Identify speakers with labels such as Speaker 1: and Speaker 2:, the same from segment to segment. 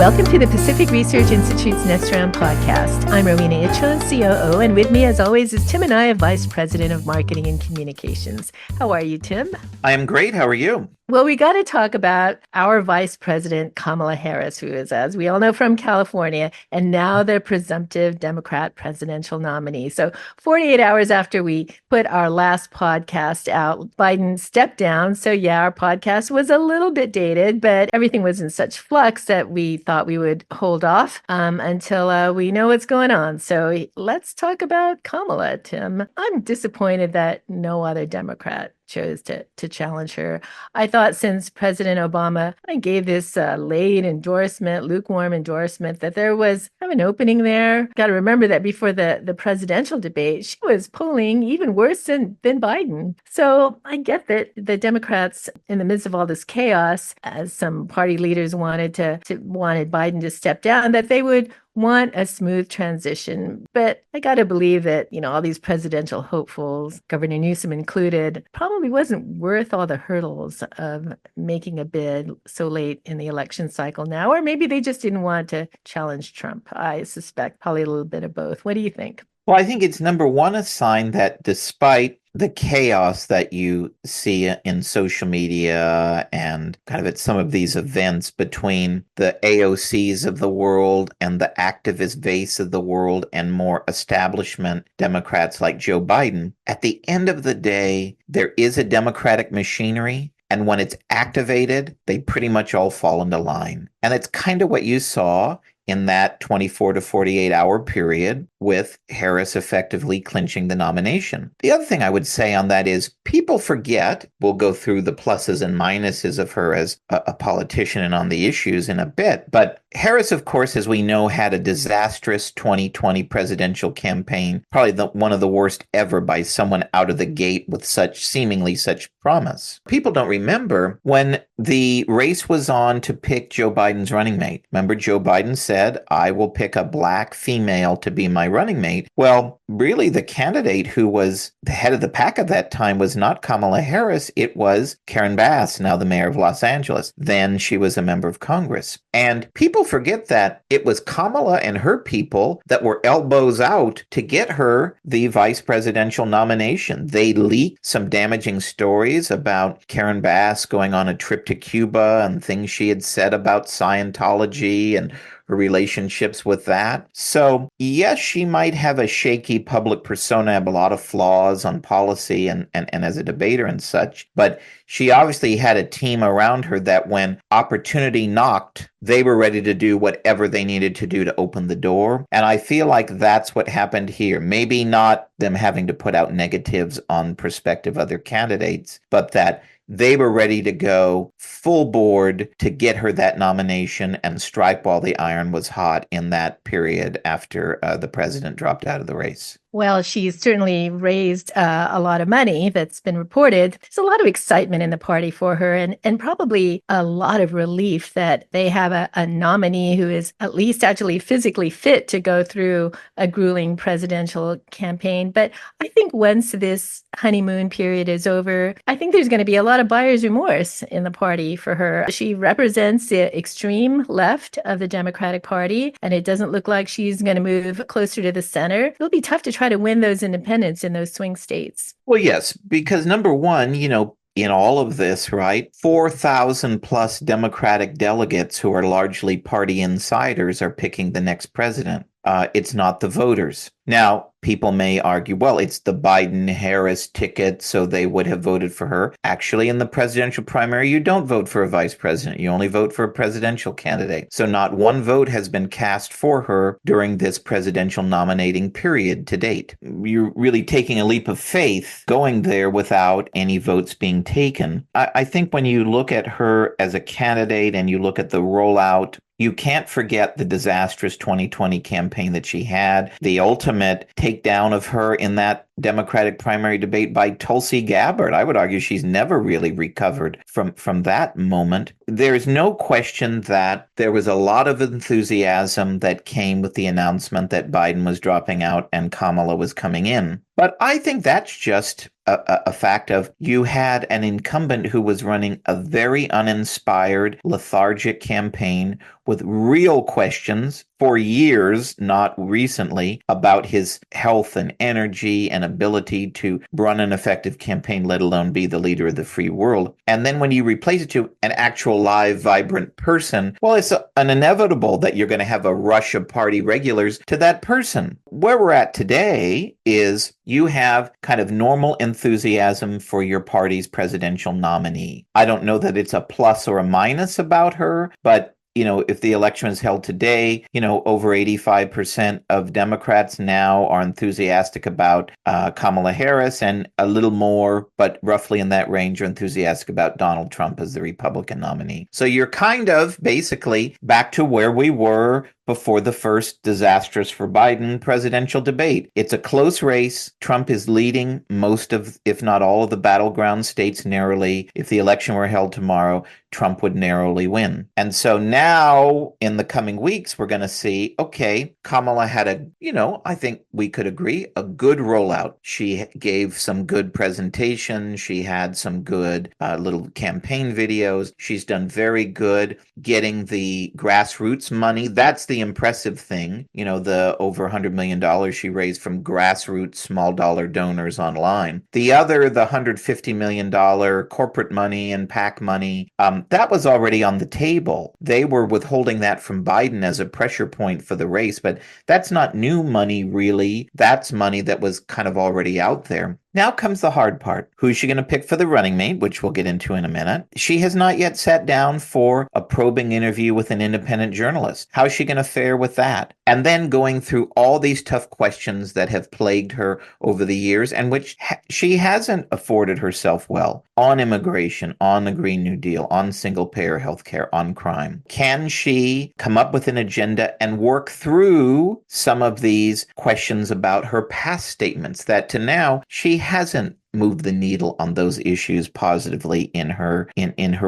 Speaker 1: Welcome to the Pacific Research Institute's Next Round podcast. I'm Rowena Itchon, COO, and with me, as always, is Tim Anaya, Vice President of Marketing and Communications. How are you, Tim?
Speaker 2: I am great. How are you?
Speaker 1: Well, we got to talk about our Vice President, Kamala Harris, who is, as we all know, from California, and now the presumptive Democrat presidential nominee. So 48 hours after we put our last podcast out, Biden stepped down. So yeah, our podcast was a little bit dated, but everything was in such flux that we thought we would hold off until we know what's going on. So let's talk about Kamala, Tim. I'm disappointed that no other Democrat chose to challenge her. I thought since President Obama gave this late endorsement, lukewarm endorsement, that there was kind of an opening there. Got to remember that before the presidential debate, she was polling even worse than Biden. So I get that the Democrats, in the midst of all this chaos, as some party leaders wanted Biden to step down, that they would want a smooth transition. But I got to believe that, all these presidential hopefuls, Governor Newsom included, probably wasn't worth all the hurdles of making a bid so late in the election cycle now. Or maybe they just didn't want to challenge Trump. I suspect probably a little bit of both. What do you think?
Speaker 2: Well, I think it's number one, a sign that despite the chaos that you see in social media and kind of at some of these events between the AOCs of the world and the activist base of the world and more establishment Democrats like Joe Biden, at the end of the day, there is a Democratic machinery. And when it's activated, they pretty much all fall into line. And it's kind of what you saw in that 24 to 48 hour period with Harris effectively clinching the nomination. The other thing I would say on that is people forget, we'll go through the pluses and minuses of her as a politician and on the issues in a bit, but Harris, of course, as we know, had a disastrous 2020 presidential campaign, probably one of the worst ever by someone out of the gate with seemingly such promise. People don't remember when the race was on to pick Joe Biden's running mate. Remember, Joe Biden said, I will pick a black female to be my running mate. Well, really, the candidate who was the head of the pack at that time was not Kamala Harris. It was Karen Bass, now the mayor of Los Angeles. Then she was a member of Congress. And people forget that it was Kamala and her people that were elbows out to get her the vice presidential nomination. They leaked some damaging stories about Karen Bass going on a trip to Cuba and things she had said about Scientology and her relationships with that. So yes, she might have a shaky public persona, have a lot of flaws on policy and as a debater and such, but she obviously had a team around her that when opportunity knocked, they were ready to do whatever they needed to do to open the door. And I feel like that's what happened here. Maybe not them having to put out negatives on prospective other candidates, but that they were ready to go full board to get her that nomination and strike while the iron was hot in that period after the president dropped out of the race.
Speaker 1: Well, she's certainly raised a lot of money that's been reported. There's a lot of excitement in the party for her and probably a lot of relief that they have a nominee who is at least actually physically fit to go through a grueling presidential campaign. But I think once this honeymoon period is over, I think there's going to be a lot of buyer's remorse in the party for her. She represents the extreme left of the Democratic Party, and it doesn't look like she's going to move closer to the center. It'll be tough to try to win those independents in those swing states.
Speaker 2: Well, yes, because number one, in all of this, right, 4,000 plus Democratic delegates who are largely party insiders are picking the next president. It's not the voters. Now, people may argue, well, it's the Biden-Harris ticket, so they would have voted for her. Actually, in the presidential primary, you don't vote for a vice president. You only vote for a presidential candidate. So not one vote has been cast for her during this presidential nominating period to date. You're really taking a leap of faith going there without any votes being taken. I think when you look at her as a candidate and you look at the rollout, you can't forget the disastrous 2020 campaign that she had, the ultimate takedown of her in that Democratic primary debate by Tulsi Gabbard. I would argue she's never really recovered from that moment. There's no question that there was a lot of enthusiasm that came with the announcement that Biden was dropping out and Kamala was coming in. But I think that's just a fact of you had an incumbent who was running a very uninspired, lethargic campaign with real questions for years, not recently, about his health and energy and ability to run an effective campaign, let alone be the leader of the free world. And then when you replace it to an actual live, vibrant person, well, it's an inevitable that you're going to have a rush of party regulars to that person. Where we're at today is you have kind of normal enthusiasm for your party's presidential nominee. I don't know that it's a plus or a minus about her, but if the election is held today, over 85% of Democrats now are enthusiastic about Kamala Harris, and a little more, but roughly in that range, are enthusiastic about Donald Trump as the Republican nominee. So you're kind of basically back to where we were before the first disastrous for Biden presidential debate. It's a close race. Trump is leading most of, if not all of the battleground states narrowly. If the election were held tomorrow, Trump would narrowly win. And so now in the coming weeks, we're going to see, okay, Kamala had I think we could agree, a good rollout. She gave some good presentation. She had some good little campaign videos. She's done very good getting the grassroots money. That's the impressive thing, the over $100 million she raised from grassroots small dollar donors online. The $150 million corporate money and PAC money, that was already on the table. They were withholding that from Biden as a pressure point for the race, but that's not new money, really. That's money that was kind of already out there. Now comes the hard part. Who's she going to pick for the running mate, which we'll get into in a minute? She has not yet sat down for a probing interview with an independent journalist. How is she going to fare with that? And then going through all these tough questions that have plagued her over the years and which she hasn't afforded herself well on immigration, on the Green New Deal, on single-payer healthcare, on crime. Can she come up with an agenda and work through some of these questions about her past statements that to now she hasn't moved the needle on those issues positively in her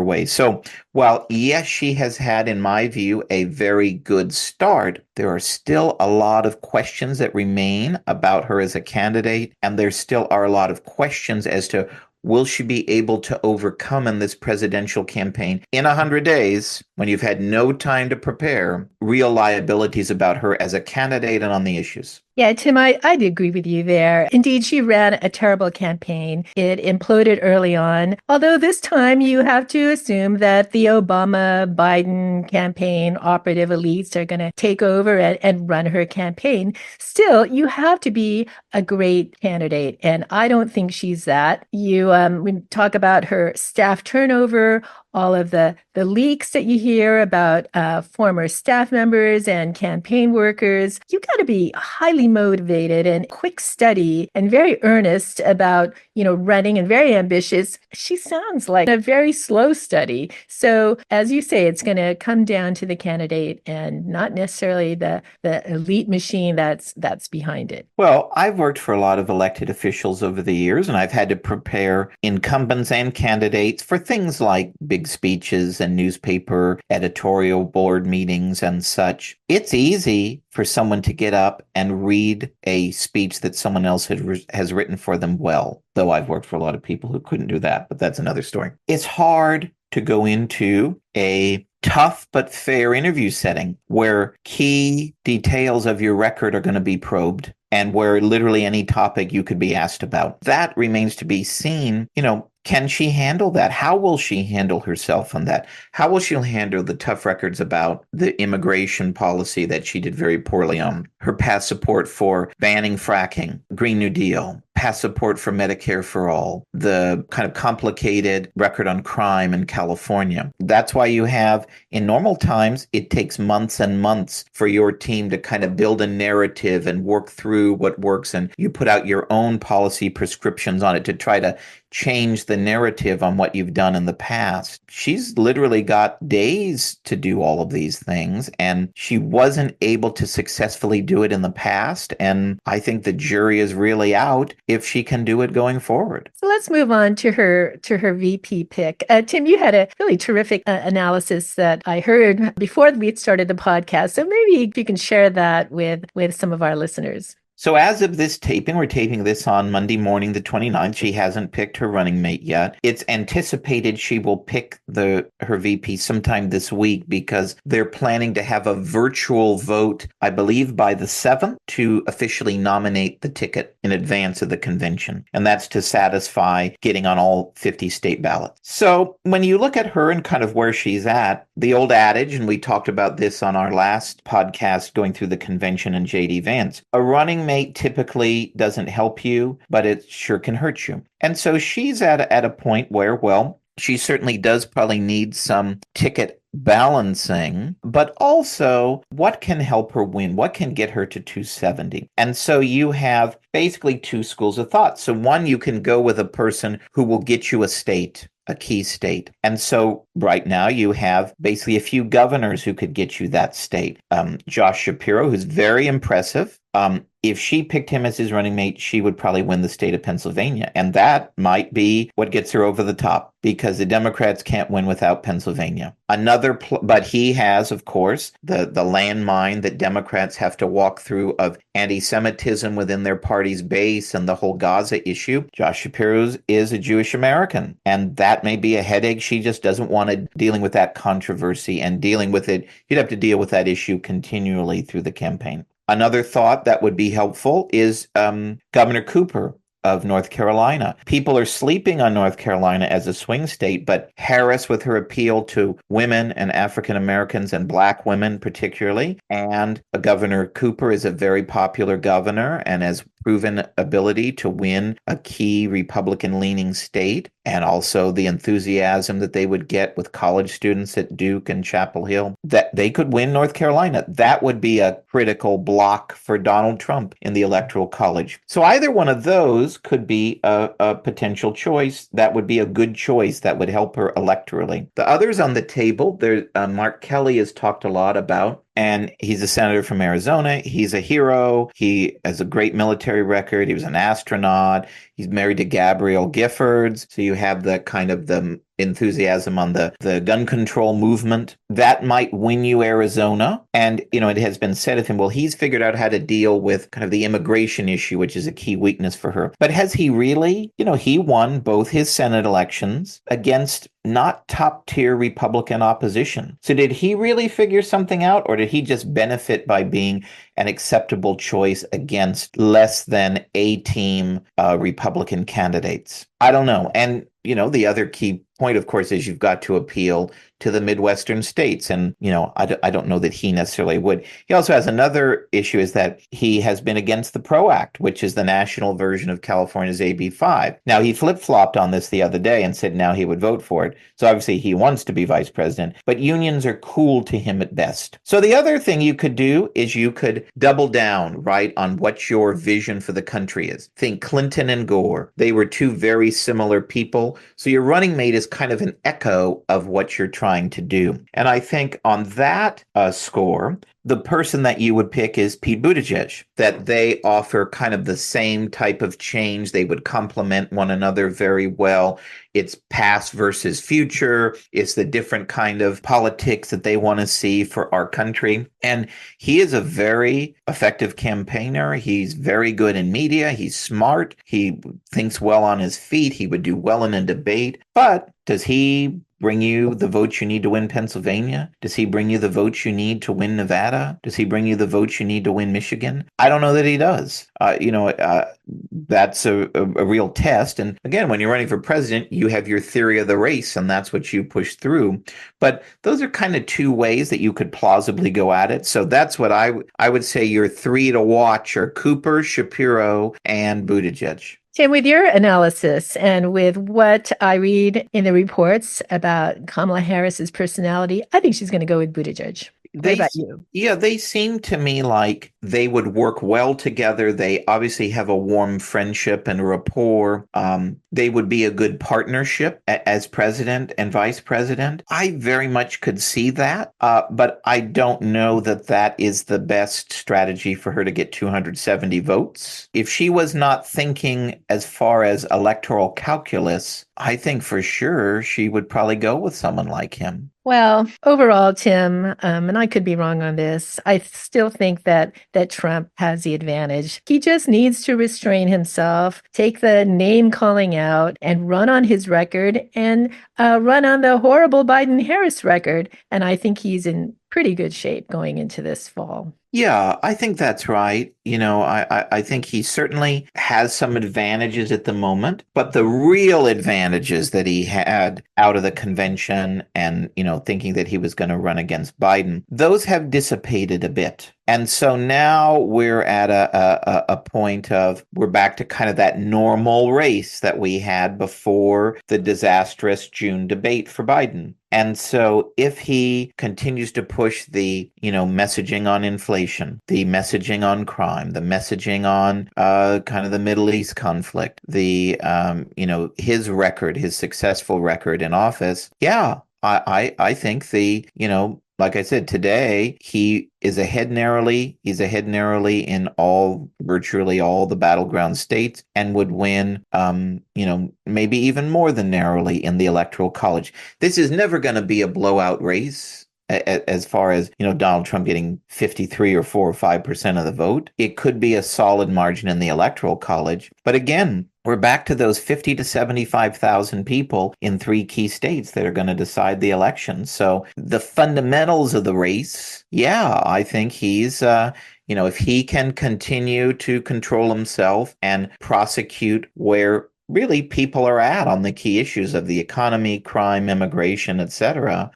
Speaker 2: way. So while yes, she has had, in my view, a very good start, there are still a lot of questions that remain about her as a candidate, and there still are a lot of questions as to will she be able to overcome in this presidential campaign in 100 days, when you've had no time to prepare, real liabilities about her as a candidate and on the issues?
Speaker 1: Yeah, Tim, I'd agree with you there. Indeed, she ran a terrible campaign. It imploded early on. Although this time you have to assume that the Obama-Biden campaign operative elites are going to take over and run her campaign. Still, you have to be a great candidate. And I don't think she's that. We talk about her staff turnover, all of the leaks that you hear about former staff members and campaign workers. You got to be highly motivated and quick study and very earnest about, running, and very ambitious. She sounds like a very slow study. So as you say, it's going to come down to the candidate and not necessarily the elite machine that's behind it.
Speaker 2: Well, I've worked for a lot of elected officials over the years, and I've had to prepare incumbents and candidates for things like big speeches and newspaper editorial board meetings and such. It's easy for someone to get up and read a speech that someone else has written for them well, though I've worked for a lot of people who couldn't do that, but that's another story. It's hard to go into a tough but fair interview setting where key details of your record are going to be probed and where literally any topic you could be asked about. That remains to be seen. Can she handle that? How will she handle herself on that? How will she handle the tough records about the immigration policy that she did very poorly on? Her past support for banning fracking, Green New Deal, past support for Medicare for all, the kind of complicated record on crime in California. That's why you have, in normal times, it takes months and months for your team to kind of build a narrative and work through what works, and you put out your own policy prescriptions on it to try to change the narrative on what you've done in the past. She's literally got days to do all of these things, and she wasn't able to successfully do it in the past. And I think the jury is really out if she can do it going forward.
Speaker 1: So let's move on to her VP pick. Tim, you had a really terrific analysis that I heard before we started the podcast. So maybe you can share that with some of our listeners.
Speaker 2: So as of this taping, we're taping this on Monday morning, the 29th. She hasn't picked her running mate yet. It's anticipated she will pick her VP sometime this week because they're planning to have a virtual vote, I believe, by the 7th to officially nominate the ticket in advance of the convention. And that's to satisfy getting on all 50 state ballots. So when you look at her and kind of where she's at, the old adage, and we talked about this on our last podcast going through the convention and J.D. Vance, a running mate typically doesn't help you, but it sure can hurt you. And so she's at a point where, well, she certainly does probably need some ticket balancing, but also what can help her win? What can get her to 270? And so you have basically two schools of thought. So one, you can go with a person who will get you a state, a key state. And so right now you have basically a few governors who could get you that state. Josh Shapiro, who's very impressive. If she picked him as his running mate, she would probably win the state of Pennsylvania. And that might be what gets her over the top because the Democrats can't win without Pennsylvania. But he has, of course, the landmine that Democrats have to walk through of anti-Semitism within their party's base and the whole Gaza issue. Josh Shapiro is a Jewish American, and that may be a headache. She just doesn't want to dealing with that controversy and dealing with it. You'd have to deal with that issue continually through the campaign. Another thought that would be helpful is Governor Cooper of North Carolina. People are sleeping on North Carolina as a swing state, but Harris with her appeal to women and African Americans and Black women particularly, and Governor Cooper is a very popular governor and has proven ability to win a key Republican-leaning state, and also the enthusiasm that they would get with college students at Duke and Chapel Hill, that they could win North Carolina. That would be a critical block for Donald Trump in the Electoral College. So either one of those could be a potential choice. That would be a good choice that would help her electorally. The others on the table, Mark Kelly has talked a lot about, and he's a senator from Arizona. He's a hero. He has a great military record. He was an astronaut. He's married to Gabrielle Giffords. So you have the kind of the enthusiasm on the gun control movement. That might win you Arizona. And, it has been said of him, well, he's figured out how to deal with kind of the immigration issue, which is a key weakness for her. But has he really? He won both his Senate elections against not top-tier Republican opposition. So did he really figure something out, or did he just benefit by being an acceptable choice against less than A-team Republican candidates? I don't know. And, the other key point, of course, is you've got to appeal to the Midwestern states. And, I don't know that he necessarily would. He also has another issue is that he has been against the PRO Act, which is the national version of California's AB 5. Now, he flip-flopped on this the other day and said now he would vote for it. So obviously he wants to be vice president, but unions are cool to him at best. So the other thing you could do is you could double down, right, on what your vision for the country is. Think Clinton and Gore. They were two very similar people. So your running mate is kind of an echo of what you're trying to do. And I think on that score, the person that you would pick is Pete Buttigieg, that they offer kind of the same type of change. They would complement one another very well. It's past versus future. It's the different kind of politics that they want to see for our country. And he is a very effective campaigner. He's very good in media. He's smart. He thinks well on his feet. He would do well in a debate. But does he bring you the votes you need to win Pennsylvania? Does he bring you the votes you need to win Nevada? Does he bring you the votes you need to win Michigan? I don't know that he does. That's a real test. And again, when you're running for president, you have your theory of the race, and that's what you push through. But those are kind of two ways that you could plausibly go at it. So that's what I would say your three to watch are Cooper, Shapiro, and Buttigieg.
Speaker 1: Tim, with your analysis and with what I read in the reports about Kamala Harris's personality, I think she's going to go with Buttigieg. What
Speaker 2: they
Speaker 1: about you?
Speaker 2: yeah, they seem to me like they would work well together. They obviously have a warm friendship and rapport. They would be a good partnership as president and vice president. I very much could see that, but I don't know that that is the best strategy for her to get 270 votes. If she was not thinking as far as electoral calculus, I think for sure she would probably go with someone like him.
Speaker 1: Well, overall, Tim, and I could be wrong on this, I still think that Trump has the advantage. He just needs to restrain himself, take the name calling out, and run on his record and run on the horrible Biden-Harris record. And I think he's in pretty good shape going into this fall.
Speaker 2: Yeah, I think that's right. I think he certainly has some advantages at the moment, but the real advantages that he had out of the convention and, thinking that he was going to run against Biden, those have dissipated a bit. And so now we're at a point of we're back to kind of that normal race that we had before the disastrous June debate for Biden. And so if he continues to push the, messaging on inflation, the messaging on crime, the messaging on kind of the Middle East conflict, the, his record, his successful record in office, yeah, I think like I said, today he is ahead narrowly. He's ahead narrowly in virtually all the battleground states and would win, maybe even more than narrowly in the Electoral College. This is never going to be a blowout race as far as, Donald Trump getting 53 or 4 or 5% of the vote. It could be a solid margin in the Electoral College. But again, we're back to those 50 to 75,000 people in 3 key states that are going to decide the election. So the fundamentals of the race, yeah, I think he's, if he can continue to control himself and prosecute where really people are at on the key issues of the economy, crime, immigration, etc.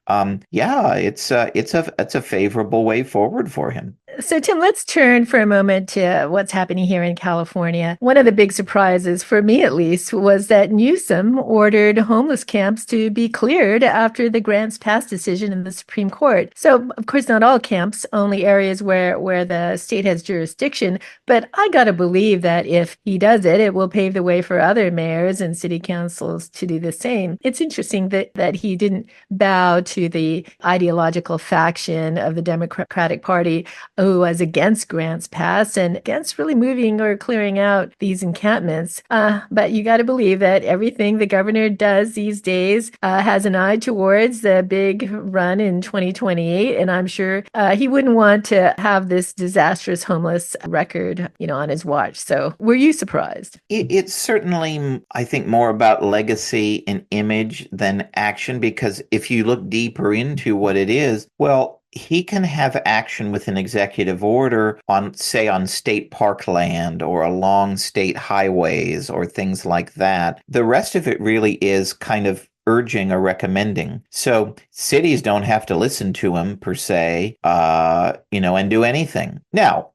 Speaker 2: Yeah, it's a favorable way forward for him.
Speaker 1: So, Tim, let's turn for a moment to what's happening here in California. One of the big surprises, for me at least, was that Newsom ordered homeless camps to be cleared after the grants pass decision in the Supreme Court. So, of course, not all camps, only areas where the state has jurisdiction. But I got to believe that if he does it, it will pave the way for other mayors and city councils to do the same. It's interesting that he didn't bow to the ideological faction of the Democratic Party who was against grants pass and against really moving or clearing out these encampments. But you got to believe that everything the governor does these days has an eye towards the big run in 2028. And I'm sure he wouldn't want to have this disastrous homeless record, on his watch. So were you surprised?
Speaker 2: It's certainly, I think, more about legacy and image than action, because if you look deeper into what it is, well, he can have action with an executive order on, say, on state parkland or along state highways or things like that. The rest of it really is kind of urging or recommending. So cities don't have to listen to him per se, and do anything. Now,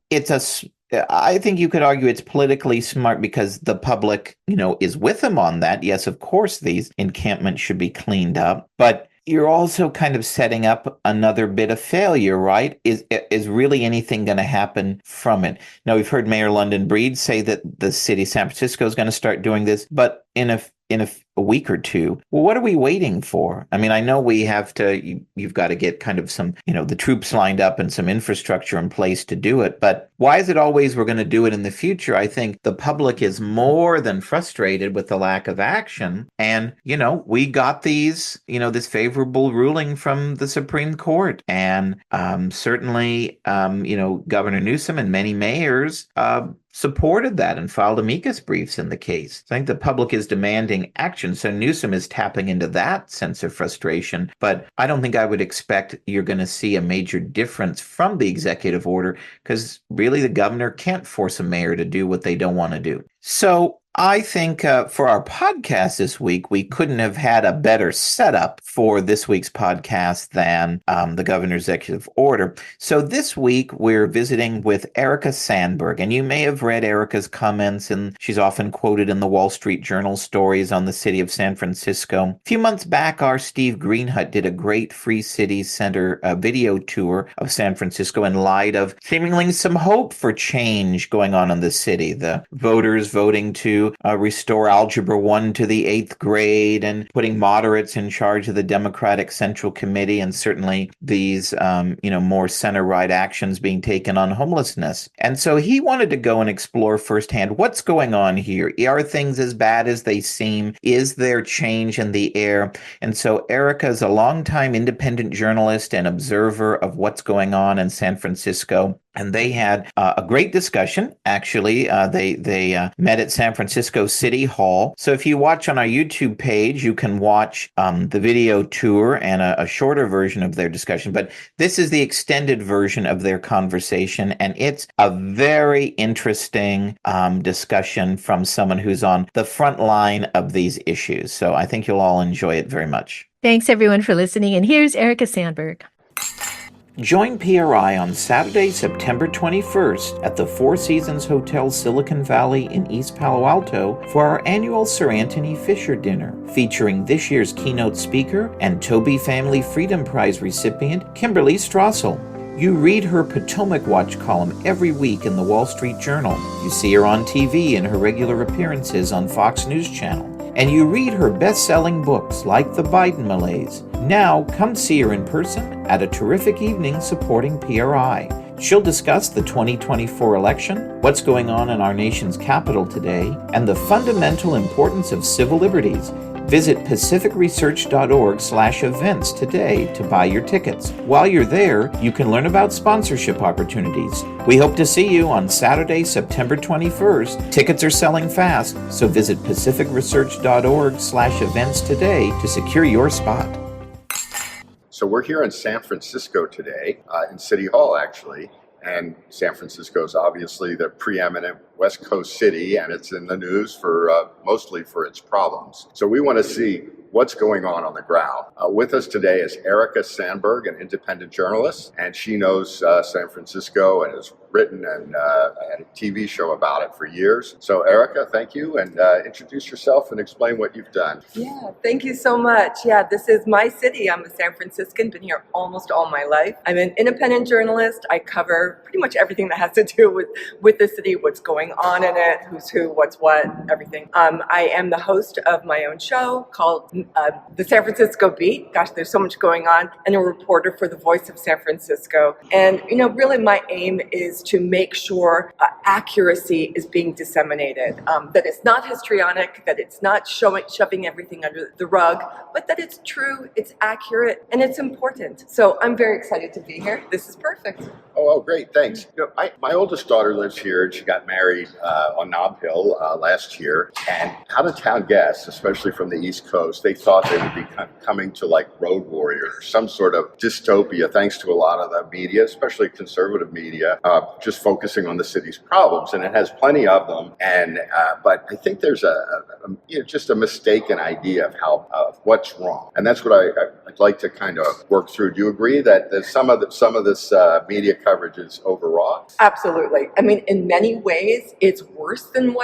Speaker 2: I think you could argue it's politically smart because the public, is with him on that. Yes, of course, these encampments should be cleaned up, but you're also kind of setting up another bit of failure, right? Is really anything going to happen from it? Now, we've heard Mayor London Breed say that the city of San Francisco is going to start doing this, but in a week or two. Well, what are we waiting for? I mean, I know we have to, you've got to get kind of some, the troops lined up and some infrastructure in place to do it. But why is it always we're going to do it in the future? I think the public is more than frustrated with the lack of action. And, we got this favorable ruling from the Supreme Court. And certainly, Governor Newsom and many mayors supported that and filed amicus briefs in the case. I think the public is demanding action. So Newsom is tapping into that sense of frustration. But I don't think I would expect you're going to see a major difference from the executive order, because really the governor can't force a mayor to do what they don't want to do. So I think for our podcast this week, we couldn't have had a better setup for this week's podcast than the governor's executive order. So this week, we're visiting with Erica Sandberg, and you may have read Erica's comments, and she's often quoted in the Wall Street Journal stories on the city of San Francisco. A few months back, our Steve Greenhut did a great Free Cities Center video tour of San Francisco in light of seemingly some hope for change going on in the city. The voters voting to restore Algebra 1 to the 8th grade and putting moderates in charge of the Democratic Central Committee, and certainly these, more center-right actions being taken on homelessness. And so he wanted to go and explore firsthand what's going on here. Are things as bad as they seem? Is there change in the air? And so Erica is a longtime independent journalist and observer of what's going on in San Francisco. And they had a great discussion. Actually, they met at San Francisco City Hall. So if you watch on our YouTube page, you can watch the video tour and a shorter version of their discussion. But this is the extended version of their conversation. And it's a very interesting discussion from someone who's on the front line of these issues. So I think you'll all enjoy it very much.
Speaker 1: Thanks, everyone, for listening. And here's Erica Sandberg.
Speaker 2: Join PRI on Saturday, September 21st at the Four Seasons Hotel Silicon Valley in East Palo Alto for our annual Sir Anthony Fisher Dinner, featuring this year's keynote speaker and Toby Family Freedom Prize recipient, Kimberly Strassel. You read her Potomac Watch column every week in the Wall Street Journal. You see her on TV in her regular appearances on Fox News Channel. And you read her best-selling books like The Biden Malaise. Now, come see her in person at a terrific evening supporting PRI. She'll discuss the 2024 election, what's going on in our nation's capital today, and the fundamental importance of civil liberties. Visit pacificresearch.org/events today to buy your tickets. While you're there, you can learn about sponsorship opportunities. We hope to see you on Saturday, September 21st. Tickets are selling fast, so visit pacificresearch.org/events today to secure your spot.
Speaker 3: So we're here in San Francisco today, in City Hall actually, and San Francisco is obviously the preeminent West Coast city, and it's in the news for mostly for its problems. So we want to see what's going on the ground. With us today is Erica Sandberg, an independent journalist, and she knows San Francisco and has written and had a TV show about it for years. So Erica, thank you, and introduce yourself and explain what you've done.
Speaker 4: Yeah, thank you so much. Yeah, this is my city. I'm a San Franciscan, been here almost all my life. I'm an independent journalist. I cover pretty much everything that has to do with the city, what's going on in it, who's who, what's what, everything. I am the host of my own show called The San Francisco Beat. Gosh, there's so much going on. And a reporter for the Voice of San Francisco. And, really my aim is to make sure accuracy is being disseminated, that it's not histrionic, that it's not shoving everything under the rug, but that it's true, it's accurate, and it's important. So I'm very excited to be here. This is perfect.
Speaker 3: Oh, great, thanks. My oldest daughter lives here, and she got married on Nob Hill last year. And out-of-town guests, especially from the East Coast, they thought they would be coming to like Road Warrior, some sort of dystopia, thanks to a lot of the media, especially conservative media, just focusing on the city's problems, and it has plenty of them. And but I think there's just a mistaken idea of what's wrong, and that's what I'd like to kind of work through. Do you agree that some of this media coverage is overwrought?
Speaker 4: Absolutely. I mean, in many ways, it's worse than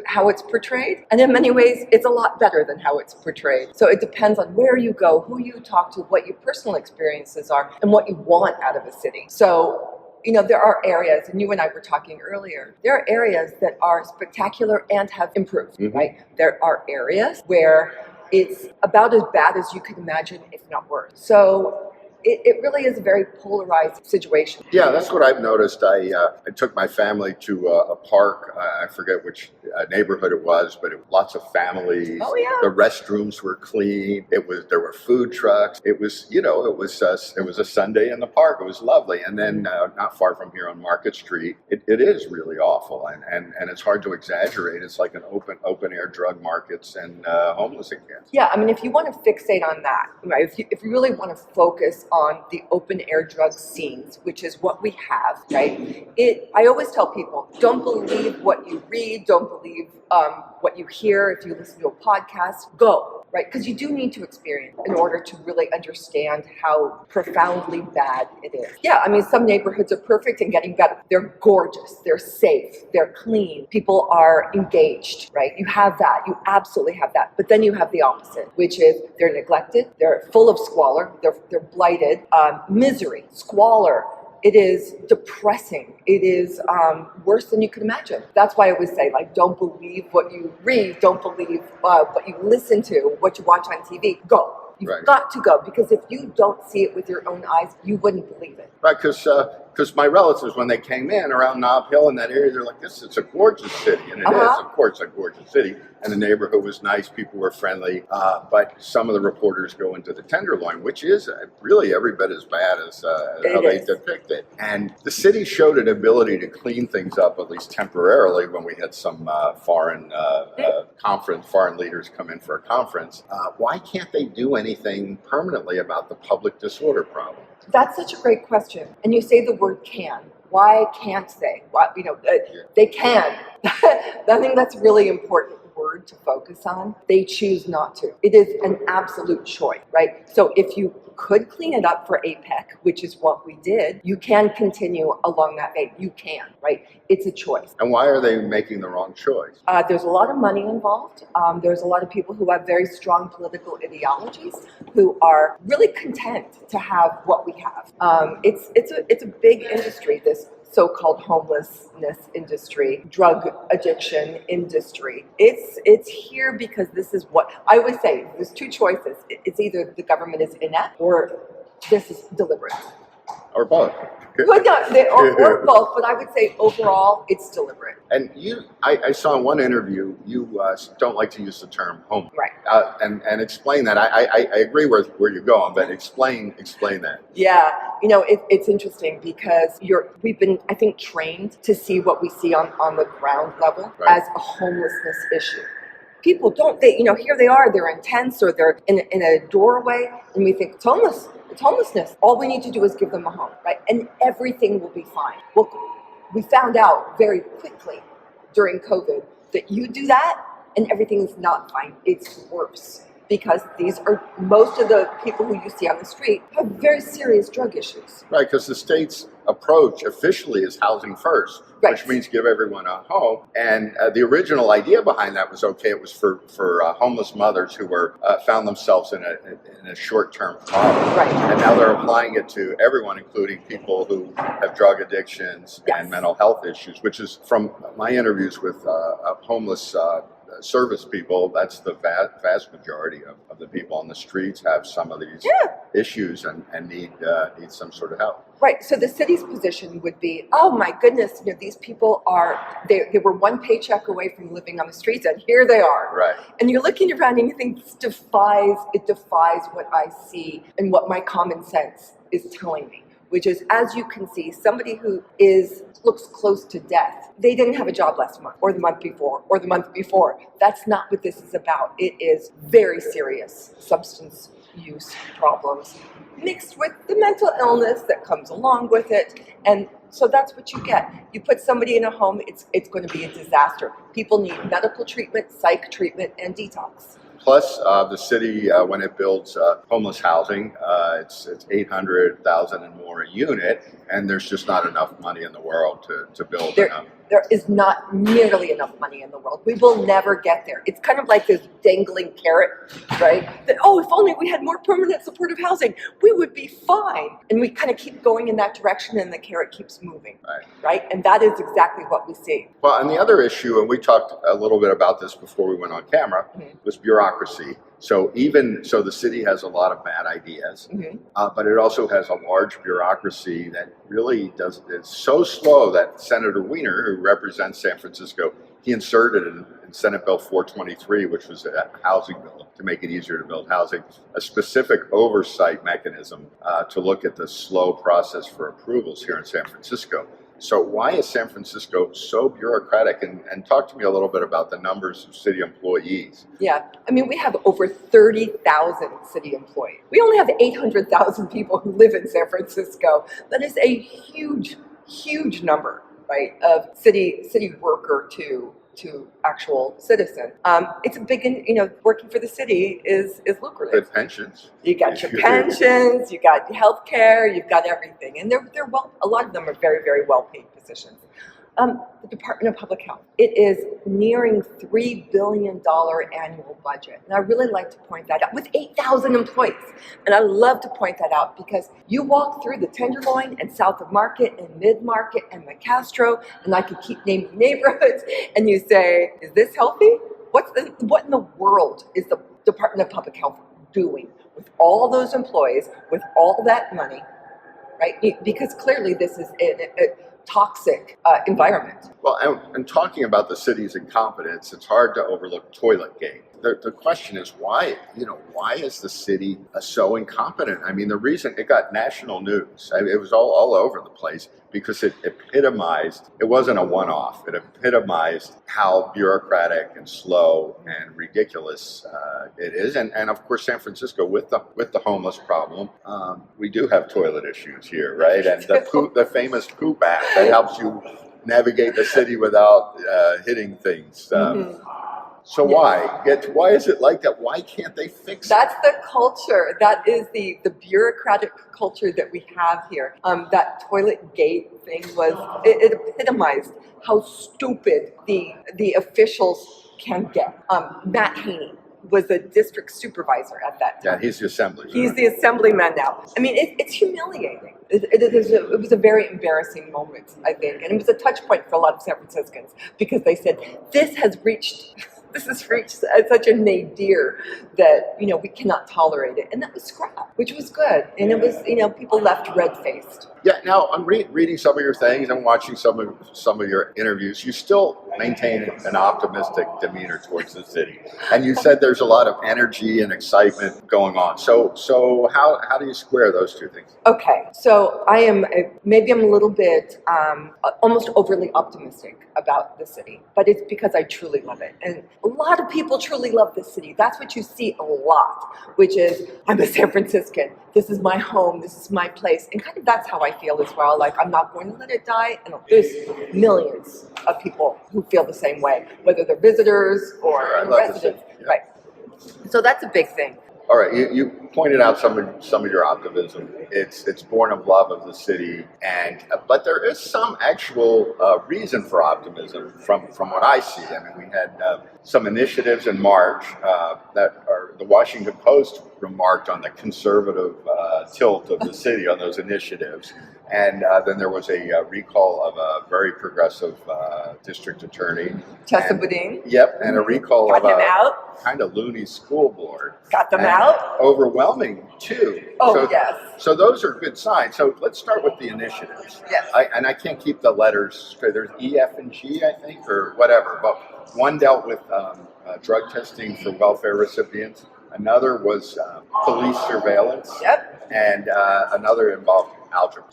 Speaker 4: how it's portrayed, and in many ways, it's a lot better than how it's portrayed. So it depends on where you go, who you talk to, what your personal experiences are, and what you want out of a city. So there are areas, and you and I were talking earlier, there are areas that are spectacular and have improved, right? There are areas where it's about as bad as you could imagine, if not worse. So it really is a very polarized situation.
Speaker 3: Yeah, that's what I've noticed. I took my family to a park. I forget which neighborhood it was, but lots of families.
Speaker 4: Oh yeah.
Speaker 3: The restrooms were clean. There were food trucks. It was a Sunday in the park. It was lovely. And then not far from here on Market Street, it is really awful, and it's hard to exaggerate. It's like an open air drug markets and homeless again.
Speaker 4: Yeah, I mean, if you want to fixate on that, right? If you really want to focus on the open air drug scenes, which is what we have, right? I always tell people, don't believe what you read, don't believe what you hear if you listen to a podcast. Go, right? Because you do need to experience in order to really understand how profoundly bad it is. Yeah, I mean, some neighborhoods are perfect and getting better. They're gorgeous, they're safe, they're clean, people are engaged, right? You have that, you absolutely have that. But then you have the opposite, which is they're neglected, they're full of squalor, they're blighted, misery, squalor. It is depressing. It is worse than you could imagine. That's why I always say, like, don't believe what you read, don't believe what you listen to, what you watch on TV. Go. You've got to go, because if you don't see it with your own eyes, you wouldn't believe it.
Speaker 3: Right, because my relatives, when they came in around Nob Hill in that area, they're like, it's a gorgeous city. And it is, of course, a gorgeous city. And the neighborhood was nice, people were friendly. But some of the reporters go into the Tenderloin, which is really every bit as bad as how they depict it. And the city showed an ability to clean things up, at least temporarily, when we had some foreign leaders come in for a conference. Why can't they do anything permanently about the public disorder problem?
Speaker 4: That's such a great question. And you say the word can. Why can't they? They can. I think that's a really important word to focus on. They choose not to. It is an absolute choice, right? So if you could clean it up for APEC, which is what we did, you can continue along that vein. You can, right? It's a choice.
Speaker 3: And why are they making the wrong choice?
Speaker 4: There's a lot of money involved. There's a lot of people who have very strong political ideologies who are really content to have what we have. It's a big industry, this so-called homelessness industry, drug addiction industry. It's here because this is what I always say. There's two choices. It's either the government is inept or this is deliberate.
Speaker 3: Or both.
Speaker 4: But no, or both, but I would say overall it's deliberate.
Speaker 3: And I saw in one interview, you don't like to use the term homeless.
Speaker 4: Right.
Speaker 3: And explain that. I agree where you're going, but explain that.
Speaker 4: Yeah, it's interesting because we've been, I think, trained to see what we see on the ground level as a homelessness issue. People here they are, they're in tents or they're in a doorway, and we think it's homeless. It's homelessness. All we need to do is give them a home, right? And everything will be fine. Well, we found out very quickly during COVID that you do that and everything is not fine. It's worse, because most of the people who you see on the street have very serious drug issues.
Speaker 3: Right, because the state's approach officially is housing first, which means give everyone a home. And the original idea behind that was, it was for homeless mothers who were found themselves in a short-term problem. Right. And now they're applying it to everyone, including people who have drug addictions and mental health issues, which is, from my interviews with homeless service people, that's the vast majority of the people on the streets have some of these issues and need some sort of help.
Speaker 4: Right. So the city's position would be, oh my goodness, these people they were one paycheck away from living on the streets, and here they are. Right. And you're looking around and you think it defies what I see and what my common sense is telling me. Which is, as you can see, somebody who looks close to death. They didn't have a job last month or the month before or the month before. That's not what this is about. It is very serious substance use problems mixed with the mental illness that comes along with it. And so that's what you get. You put somebody in a home, it's going to be a disaster. People need medical treatment, psych treatment, and detox.
Speaker 3: Plus, the city, when it builds homeless housing, it's $800,000 and more a unit, and there's just not enough money in the world to build them.
Speaker 4: There is not nearly enough money in the world. We will never get there. It's kind of like this dangling carrot, right? That, if only we had more permanent supportive housing, we would be fine. And we kind of keep going in that direction, and the carrot keeps moving, right? And that is exactly what we see.
Speaker 3: Well, and the other issue, and we talked a little bit about this before we went on camera, was bureaucracy. So the city has a lot of bad ideas, but it also has a large bureaucracy that really it's so slow that Senator Wiener, who represents San Francisco, he inserted in Senate Bill 423, which was a housing bill to make it easier to build housing, a specific oversight mechanism to look at the slow process for approvals here in San Francisco. So why is San Francisco so bureaucratic? And talk to me a little bit about the numbers of city employees.
Speaker 4: Yeah, I mean, we have over 30,000 city employees. We only have 800,000 people who live in San Francisco. That is a huge, huge number, right, of city worker to actual citizen. It's a big, working for the city is lucrative.
Speaker 3: Good pensions.
Speaker 4: You got your pensions, you got health care, you've got everything. And they're well, a lot of them are very, very well paid positions. The Department of Public Health, it is nearing $3 billion annual budget. And I really like to point that out with 8,000 employees. And I love to point that out because you walk through the Tenderloin and South of Market and Mid-Market and McCastro, and I could keep naming neighborhoods, and you say, is this healthy? What in the world is the Department of Public Health doing with all those employees, with all that money, right? Because clearly this is a toxic environment.
Speaker 3: Well, and talking about the city's incompetence, it's hard to overlook Toiletgate. The question is why is the city so incompetent? I mean, the reason it got national news, it was all over the place because it epitomized, it wasn't a one-off, it epitomized how bureaucratic and slow and ridiculous it is. And of course, San Francisco with the homeless problem, we do have toilet issues here, right? And the famous poop app that helps you navigate the city without hitting things. So why is it like that? Why can't they fix it?
Speaker 4: That's the culture. That is the bureaucratic culture that we have here. That Toiletgate thing it epitomized how stupid the officials can get. Matt Haney was the district supervisor at that time.
Speaker 3: Yeah, he's the assemblyman.
Speaker 4: He's the assemblyman now. I mean, it's humiliating. It was a very embarrassing moment, I think. And it was a touch point for a lot of San Franciscans because they said, this has reached such a nadir that, we cannot tolerate it. And that was scrap, which was good. And it was, people left red-faced.
Speaker 3: Yeah, now I'm reading some of your things and watching some of your interviews. You still maintain an optimistic demeanor towards the city. And you said there's a lot of energy and excitement going on. So how do you square those two things?
Speaker 4: Okay, so maybe I'm a little bit almost overly optimistic about the city, but it's because I truly love it. And a lot of people truly love this city. That's what you see a lot, which is, I'm a San Franciscan. This is my home. This is my place. And kind of that's how I feel as well. Like, I'm not going to let it die. And there's millions of people who feel the same way, whether they're visitors or residents. Yeah. Right. So that's a big thing.
Speaker 3: All right, you pointed out some of your optimism. It's born of love of the city, but there is some actual reason for optimism from what I see. I mean, we had some initiatives in March the Washington Post remarked on the conservative tilt of the city on those initiatives. And then there was a recall of a very progressive district attorney.
Speaker 4: Chesa Boudin.
Speaker 3: Yep, and a recall
Speaker 4: Got
Speaker 3: of
Speaker 4: him
Speaker 3: a
Speaker 4: out.
Speaker 3: kind of loony school board.
Speaker 4: Got them out.
Speaker 3: Overwhelming, too.
Speaker 4: Oh, yes.
Speaker 3: So those are good signs. So let's start with the initiatives.
Speaker 4: Yes.
Speaker 3: I can't keep the letters straight. There's E, F, and G, I think, or whatever. But one dealt with drug testing for welfare recipients. Another was police surveillance.
Speaker 4: Yep.
Speaker 3: And another involved algebra.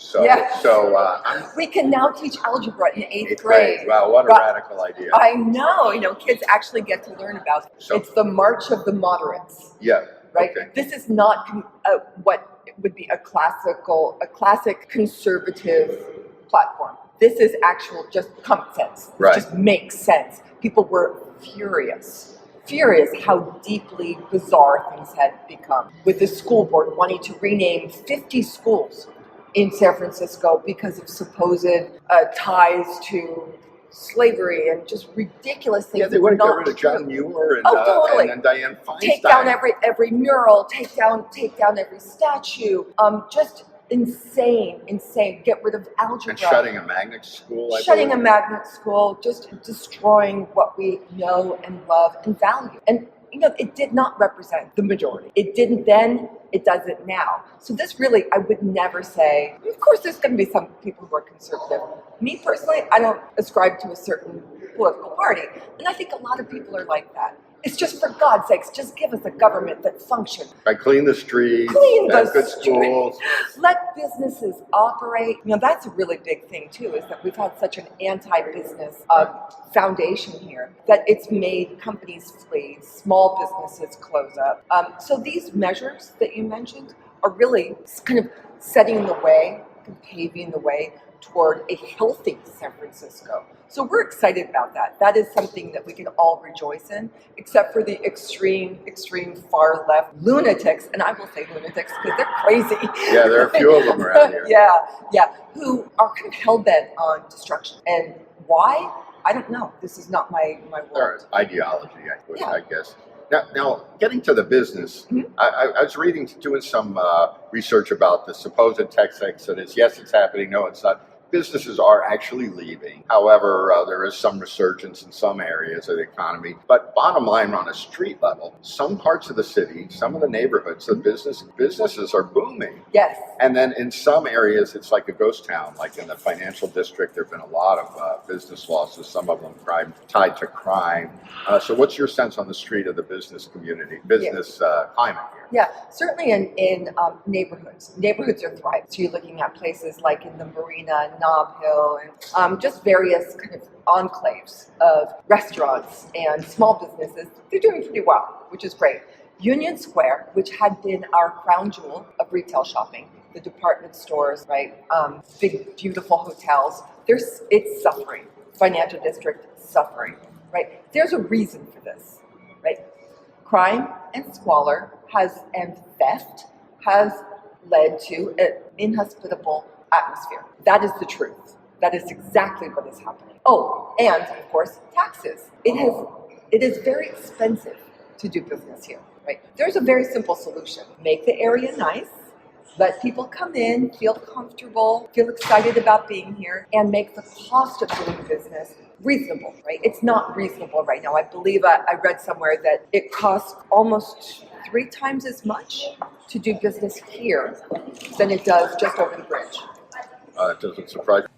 Speaker 4: We can now teach algebra in eighth grade.
Speaker 3: Wow, what a radical idea.
Speaker 4: I know. Kids actually get to learn about it. It's the march of the moderates.
Speaker 3: Yeah.
Speaker 4: Right?
Speaker 3: Okay.
Speaker 4: This is not what would be a classic conservative platform. This is actual just common sense. It
Speaker 3: Right.
Speaker 4: just makes sense. People were furious how deeply bizarre things had become, with the school board wanting to rename 50 schools in San Francisco because of supposed ties to slavery and just ridiculous things.
Speaker 3: Yeah, they want to get rid of John Muir and
Speaker 4: totally.
Speaker 3: and Dianne Feinstein.
Speaker 4: Take down every mural, take down every statue. Just insane. Get rid of algebra.
Speaker 3: And shutting a magnet school.
Speaker 4: A magnet school, just destroying what we know and love and value. And it did not represent the majority. It didn't then, it doesn't now. So this really, I would never say, of course there's going to be some people who are conservative. Me personally, I don't ascribe to a certain political party. And I think a lot of people are like that. It's just, for God's sakes, just give us a government that functions.
Speaker 3: Right, clean the streets,
Speaker 4: Clean
Speaker 3: have
Speaker 4: the
Speaker 3: good
Speaker 4: streets.
Speaker 3: schools.
Speaker 4: Let businesses operate. That's a really big thing too, is that we've had such an anti-business foundation here that it's made companies flee, small businesses close up. So these measures that you mentioned are really kind of setting the way and paving the way toward a healthy San Francisco. So we're excited about that. That is something that we can all rejoice in, except for the extreme far left lunatics, and I will say lunatics because they're crazy.
Speaker 3: Yeah, there are a few of them around here.
Speaker 4: Yeah, who are kind of hell-bent on destruction. And why? I don't know. This is not my world.
Speaker 3: Ideology, I guess. Now, getting to the business, I was doing some research about the supposed tax exodus. Yes, it's happening. No, it's not. Businesses are actually leaving. However, there is some resurgence in some areas of the economy. But bottom line, on a street level, some parts of the city, some of the neighborhoods, the businesses are booming.
Speaker 4: Yes.
Speaker 3: And then in some areas, it's like a ghost town. Like in the financial district, there have been a lot of business losses, some of them tied to crime. So what's your sense on the street of the business community, business climate here?
Speaker 4: Yeah, certainly in neighborhoods. Neighborhoods are thriving. So you're looking at places like in the Marina, Nob Hill, and just various kind of enclaves of restaurants and small businesses. They're doing pretty well, which is great. Union Square, which had been our crown jewel of retail shopping, the department stores, right? Big, beautiful hotels. It's suffering. Financial district suffering, right? There's a reason for this, right? Crime and squalor and theft has led to an inhospitable atmosphere. That is the truth. That is exactly what is happening. Oh, and of course, taxes. It is very expensive to do business here, right? There's a very simple solution. Make the area nice, let people come in, feel comfortable, feel excited about being here, and make the cost of doing business reasonable, right? It's not reasonable right now. I believe I read somewhere that it costs almost 3 times as much to do business here than it does just over the bridge.
Speaker 3: It doesn't surprise me.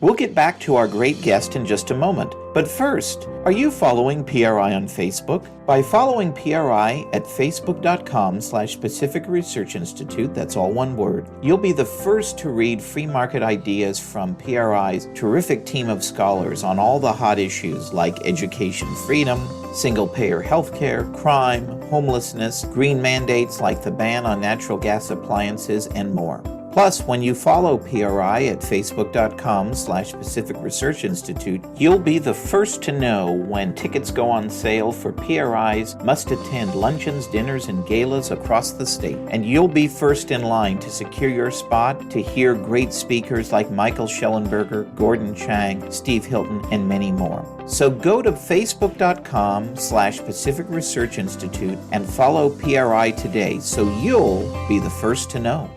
Speaker 2: We'll get back to our great guest in just a moment. But first, are you following PRI on Facebook? By following PRI at facebook.com/Pacific Research Institute, that's all one word, you'll be the first to read free market ideas from PRI's terrific team of scholars on all the hot issues like education freedom, single-payer healthcare, crime, homelessness, green mandates like the ban on natural gas appliances, and more. Plus, when you follow PRI at facebook.com/Pacific Research Institute, you'll be the first to know when tickets go on sale for PRI's must-attend luncheons, dinners, and galas across the state. And you'll be first in line to secure your spot to hear great speakers like Michael Schellenberger, Gordon Chang, Steve Hilton, and many more. So go to facebook.com/Pacific Research Institute and follow PRI today so you'll be the first to know.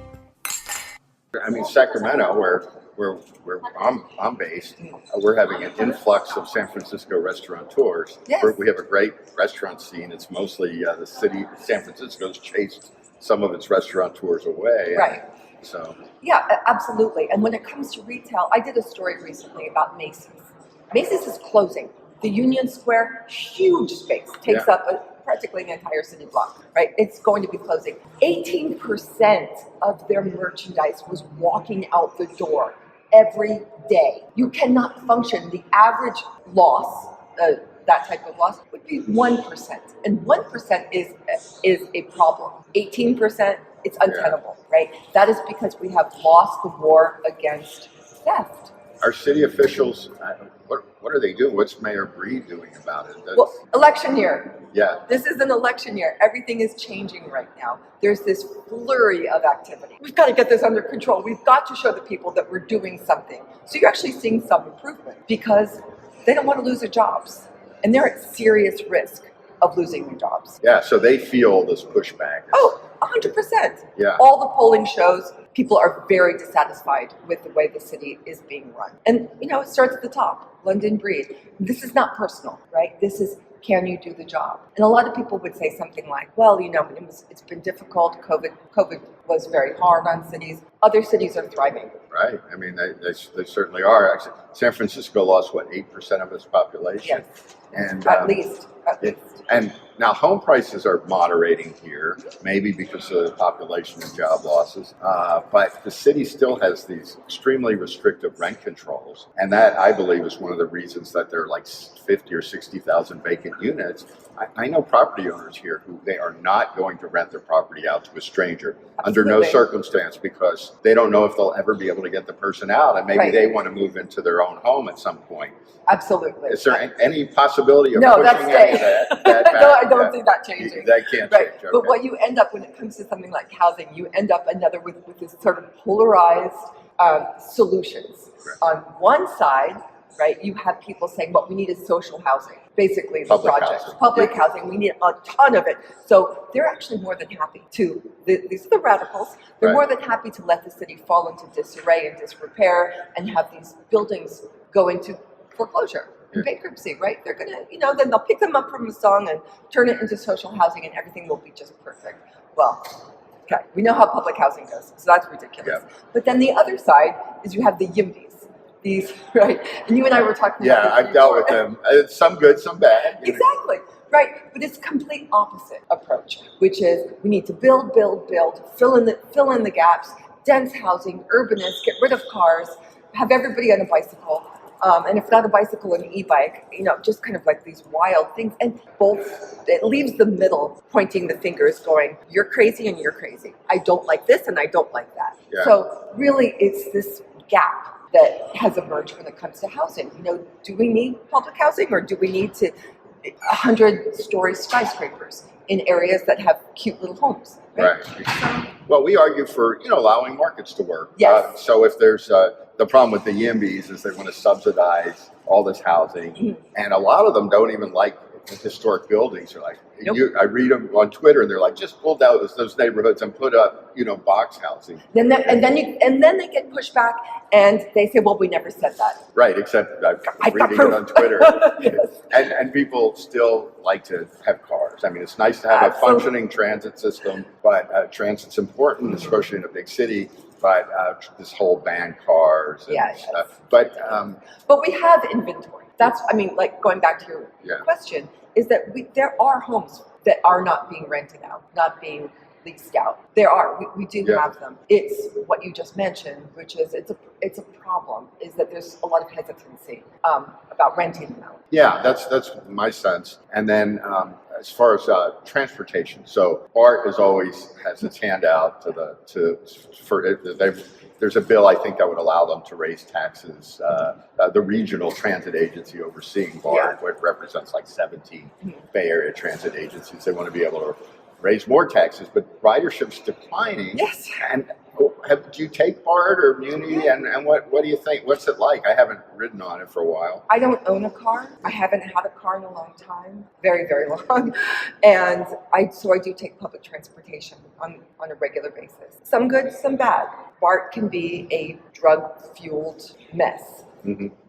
Speaker 3: I mean, Sacramento, where I'm based, we're having an influx of San Francisco restaurateurs.
Speaker 4: Yes.
Speaker 3: We have a great restaurant scene. It's mostly the city. San Francisco's chased some of its restaurateurs away.
Speaker 4: Right.
Speaker 3: So.
Speaker 4: Yeah, absolutely. And when it comes to retail, I did a story recently about Macy's. Macy's is closing. The Union Square, huge space, takes up practically an entire city block, right? It's going to be closing. 18% of their merchandise was walking out the door every day. You cannot function. The average loss, that type of loss, would be 1%. And 1% is a problem. 18%, it's untenable, right? That is because we have lost the war against theft.
Speaker 3: Our city officials, what are they doing? What's Mayor Breed doing about it?
Speaker 4: Well, election year.
Speaker 3: Yeah.
Speaker 4: This is an election year. Everything is changing right now. There's this flurry of activity. We've got to get this under control. We've got to show the people that we're doing something. So you're actually seeing some improvement because they don't want to lose their jobs. And they're at serious risk of losing their jobs.
Speaker 3: Yeah, so they feel this pushback.
Speaker 4: Oh, 100%.
Speaker 3: Yeah.
Speaker 4: All the polling shows people are very dissatisfied with the way the city is being run. And, it starts at the top. London Breed. This is not personal, right? This is, can you do the job? And a lot of people would say something like, well, it's been difficult. COVID was very hard on cities. Other cities are thriving.
Speaker 3: Right. I mean, they certainly are. Actually, San Francisco lost, 8% of its population?
Speaker 4: Yes.
Speaker 3: And
Speaker 4: At least.
Speaker 3: And now home prices are moderating here, maybe because of the population and job losses, but the city still has these extremely restrictive rent controls. And that, I believe, is one of the reasons that there are like 50 or 60,000 vacant units. I know property owners here who they are not going to rent their property out to a stranger under no circumstance, because they don't know if they'll ever be able to get the person out, and maybe they want to move into their own home at some point.
Speaker 4: Absolutely.
Speaker 3: Is there any possibility of
Speaker 4: no,
Speaker 3: pushing any of that back?
Speaker 4: No, I don't see that changing.
Speaker 3: That can't
Speaker 4: right.
Speaker 3: change. Okay.
Speaker 4: But what you end up when it comes to something like housing, you end up with this sort of polarized solutions.
Speaker 3: Right.
Speaker 4: On one side, right, you have people saying what we need is social housing, basically the public housing. We need a ton of it. So they're actually more than happy to, these are the radicals, they're more than happy to let the city fall into disarray and disrepair and have these buildings go into foreclosure and bankruptcy, right? They're gonna, then they'll pick them up from a song and turn it into social housing and everything will be just perfect. Well, okay, we know how public housing goes, so that's ridiculous. Yeah. But then the other side is you have the YIMBYs. These, right? And you and I were talking about this
Speaker 3: I've dealt with them. Some good, some bad.
Speaker 4: Exactly. Right. But it's complete opposite approach, which is we need to build, fill in the gaps, dense housing, urbanists, get rid of cars, have everybody on a bicycle. And if not a bicycle, an e-bike, just kind of like these wild things. And it leaves the middle pointing the fingers going, you're crazy and you're crazy. I don't like this and I don't like that. Yeah. So really it's this gap that has emerged when it comes to housing. Do we need public housing or do we need 100-story skyscrapers in areas that have cute little homes? Right.
Speaker 3: Well, we argue for, allowing markets to work.
Speaker 4: Yes.
Speaker 3: So if there's the problem with the YIMBYs is they want to subsidize all this housing, and a lot of them don't even like historic buildings. Are like, I read them on Twitter, and they're like, just pull down those neighborhoods and put up, box housing.
Speaker 4: And then they get pushed back, and they say, well, we never said that.
Speaker 3: Right, except I'm reading it on Twitter. Yes. And people still like to have cars. I mean, it's nice to have a functioning transit system, but transit's important, especially in a big city. But this whole ban cars and stuff. But
Speaker 4: we have inventory. That's, like going back to your question, is that there are homes that are not being rented out, not being leased out. There are. We do have them. It's what you just mentioned, which is it's a problem, is that there's a lot of hesitancy about renting them out.
Speaker 3: Yeah, that's my sense. And then as far as transportation, so BART has its hand out there's a bill, I think, that would allow them to raise taxes. The regional transit agency overseeing BART, which represents like 17 Bay Area transit agencies, they want to be able to raise more taxes, but ridership's declining.
Speaker 4: Yes.
Speaker 3: And do you take BART or Muni, and what do you think? What's it like? I haven't ridden on it for a while.
Speaker 4: I don't own a car. I haven't had a car in a long time, very, very long. And so I do take public transportation on a regular basis. Some good, some bad. BART can be a drug-fueled mess.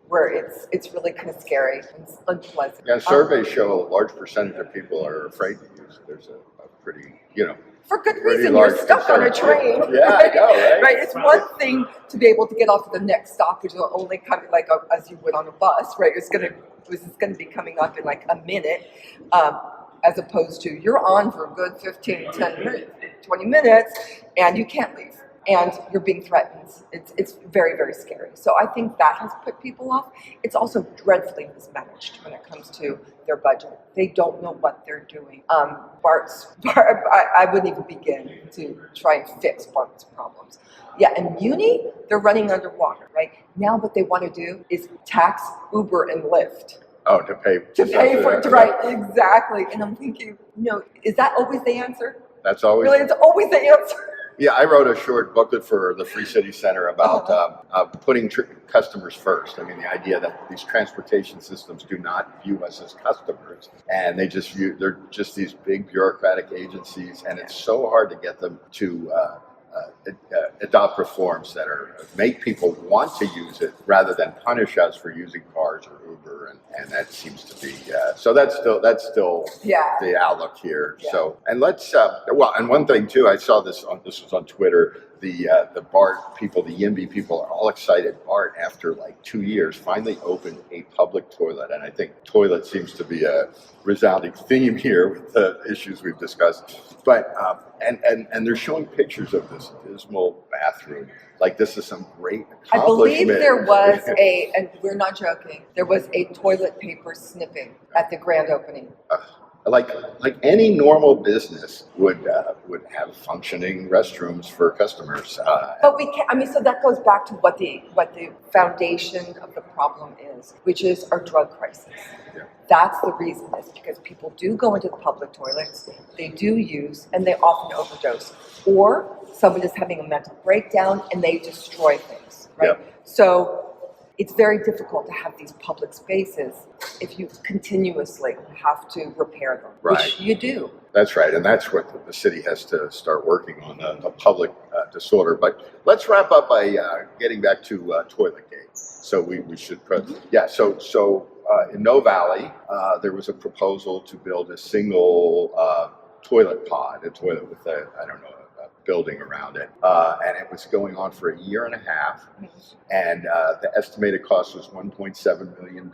Speaker 4: Where it's really kind of scary and unpleasant.
Speaker 3: Yeah, surveys show a large percentage of people are afraid to use it. There's a pretty,
Speaker 4: for good reason, you're stuck on a train.
Speaker 3: Yeah, I know, right?
Speaker 4: Right. It's one thing to be able to get off at the next stop, which will only come as you would on a bus, right? It's going to be coming up in like a minute, as opposed to you're on for a good 15, 10 minutes, 20 minutes, and you can't leave. And you're being threatened. It's very, very scary. So I think that has put people off. It's also dreadfully mismanaged when it comes to their budget. They don't know what they're doing. I wouldn't even begin to try and fix BART's problems. Yeah, and Muni, they're running underwater, right? Now what they want to do is tax Uber and Lyft.
Speaker 3: Oh, to pay
Speaker 4: for it, right? Exactly. And I'm thinking, is that always the answer?
Speaker 3: That's always
Speaker 4: really. It's always the answer.
Speaker 3: Yeah, I wrote a short booklet for the Free City Center about putting customers first. I mean, the idea that these transportation systems do not view us as customers, and they're just these big bureaucratic agencies, and it's so hard to get them to adopt reforms that make people want to use it rather than punish us for using cars or Uber, and that seems to be so that's still the outlook here. Yeah. So, and let's and one thing too, I saw this was on Twitter. the BART people, the YIMBY people are all excited. BART, after like 2 years, finally opened a public toilet. And I think toilet seems to be a resounding theme here with the issues we've discussed. But, and they're showing pictures of this dismal bathroom. Like this is some great accomplishment.
Speaker 4: I believe there was and we're not joking, there was a toilet paper snipping at the grand opening.
Speaker 3: Like any normal business would have functioning restrooms for customers.
Speaker 4: But we can't. I mean, so that goes back to what the foundation of the problem is, which is our drug crisis.
Speaker 3: Yeah.
Speaker 4: That's the reason. Is because people do go into the public toilets, they do use, and they often overdose, or somebody is having a mental breakdown and they destroy things. Right.
Speaker 3: Yeah.
Speaker 4: So it's very difficult to have these public spaces if you continuously have to repair them,
Speaker 3: Right.
Speaker 4: which you do.
Speaker 3: That's right, and that's what the city has to start working on, the public disorder. But let's wrap up by getting back to Toiletgate. So we should, So in No Valley, there was a proposal to build a single toilet pod, a toilet with a building around it, and it was going on for 1.5 years, and the estimated cost was $1.7 million.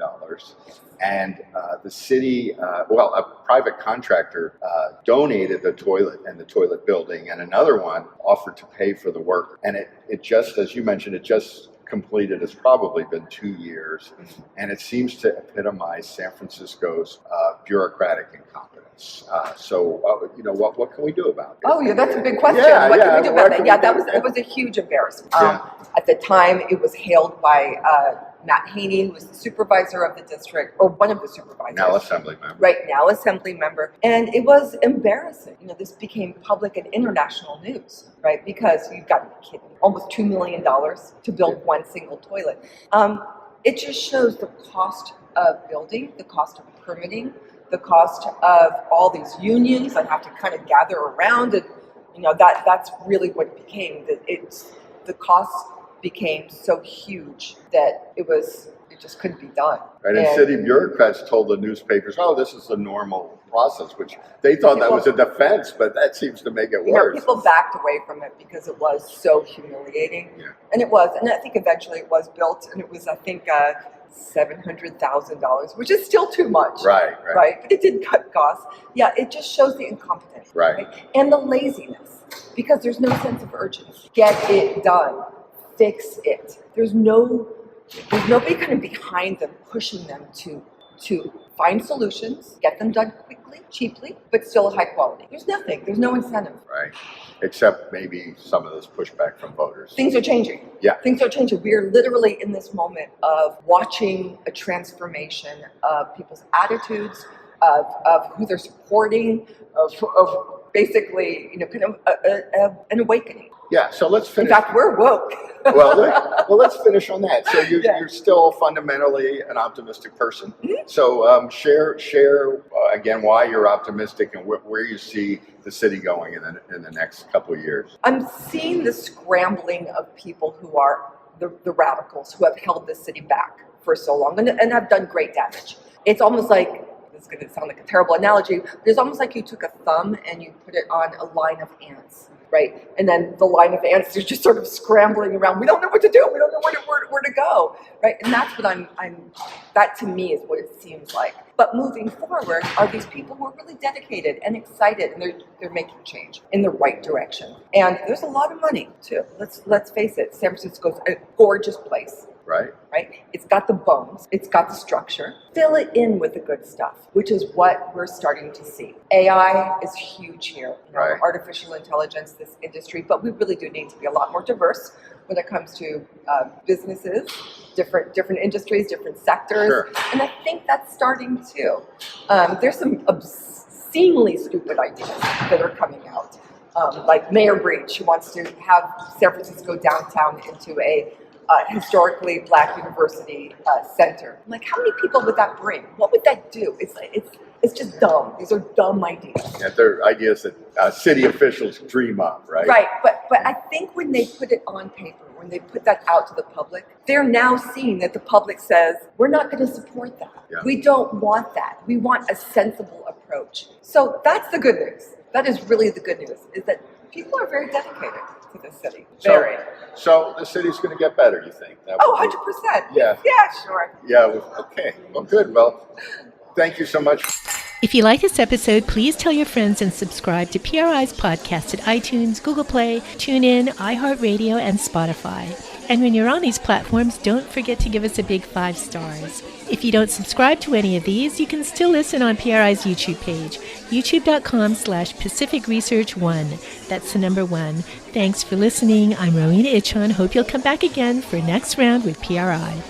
Speaker 3: And the city, a private contractor donated the toilet and the toilet building, and another one offered to pay for the work. And it just, as you mentioned, it just completed. It's probably been 2 years, and it seems to epitomize San Francisco's bureaucratic incompetence. What can we do about it?
Speaker 4: Oh, yeah, that's a big question. What can we do about that? Yeah, it was a huge embarrassment. At the time, it was hailed by Matt Haney, who was the supervisor of the district, or one of the supervisors.
Speaker 3: Now assembly member.
Speaker 4: Right, now assembly member. And it was embarrassing. This became public and international news, right? Because you've got to be kidding. Almost $2 million to build one single toilet. It just shows the cost of building, the cost of permitting, the cost of all these unions that have to kind of gather around. And, that's really what it became. The costs became so huge that it just couldn't be done.
Speaker 3: Right, and city bureaucrats told the newspapers, "Oh, this is the normal process," which they thought that was a defense, but that seems to make it worse.
Speaker 4: People backed away from it because it was so humiliating, and it was. And I think eventually it was built, and it was, I think, $700,000, which is still too much.
Speaker 3: Right.
Speaker 4: But it did cut costs. Yeah, it just shows the incompetence,
Speaker 3: right?
Speaker 4: And the laziness, because there's no sense of urgency. Get it done. Fix it. There's nobody kind of behind them pushing them to find solutions, get them done quickly, cheaply, but still high quality. There's nothing. There's no incentive.
Speaker 3: Right. Except maybe some of this pushback from voters.
Speaker 4: Things are changing.
Speaker 3: Yeah.
Speaker 4: Things are changing. We are literally in this moment of watching a transformation of people's attitudes, of who they're supporting, of basically, kind of an awakening.
Speaker 3: Yeah, so let's finish.
Speaker 4: In fact, we're woke.
Speaker 3: well, let's finish on that. So you're still fundamentally an optimistic person. Mm-hmm. So share again why you're optimistic and where you see the city going in the next couple of years.
Speaker 4: I'm seeing the scrambling of people who are the radicals who have held this city back for so long and have done great damage. It's almost like, this is going to sound like a terrible analogy, but it's almost like you took a thumb and you put it on a line of ants. Right, and then the line of ants are just sort of scrambling around. We don't know what to do. We don't know where to go. Right, and that's what that to me is what it seems like. But moving forward are these people who are really dedicated and excited, and they're making change in the right direction. And there's a lot of money too. Let's face it. San Francisco's a gorgeous place.
Speaker 3: Right.
Speaker 4: It's got the bones. It's got the structure. Fill it in with the good stuff, which is what we're starting to see. AI is huge here.
Speaker 3: Right.
Speaker 4: Artificial intelligence, this industry, but we really do need to be a lot more diverse when it comes to businesses, different industries, different sectors.
Speaker 3: Sure.
Speaker 4: And I think that's starting too. There's some obscenely stupid ideas that are coming out, like Mayor Breach, who wants to have San Francisco downtown into a historically Black university center. I'm like, how many people would that bring? What would that do? It's just dumb. These are dumb ideas.
Speaker 3: Yeah, they're ideas that city officials dream up, right?
Speaker 4: Right, but I think when they put it on paper, when they put that out to the public, they're now seeing that the public says, we're not going to support that.
Speaker 3: Yeah.
Speaker 4: We don't want that. We want a sensible approach. So that's the good news. That is really the good news, is that people are very dedicated to the city.
Speaker 3: So-
Speaker 4: Very.
Speaker 3: So the city's going to get better, you think? That
Speaker 4: Oh,
Speaker 3: would be-
Speaker 4: 100%.
Speaker 3: Yeah.
Speaker 4: Yeah, sure.
Speaker 3: Yeah. Okay. Well, good. Well, thank you so much.
Speaker 1: If you like this episode, please tell your friends and subscribe to PRI's podcast at iTunes, Google Play, TuneIn, iHeartRadio, and Spotify. And when you're on these platforms, don't forget to give us a big 5 stars. If you don't subscribe to any of these, you can still listen on PRI's YouTube page, youtube.com/Pacific Research 1. That's the number 1. Thanks for listening. I'm Rowena Itchon. Hope you'll come back again for next round with PRI.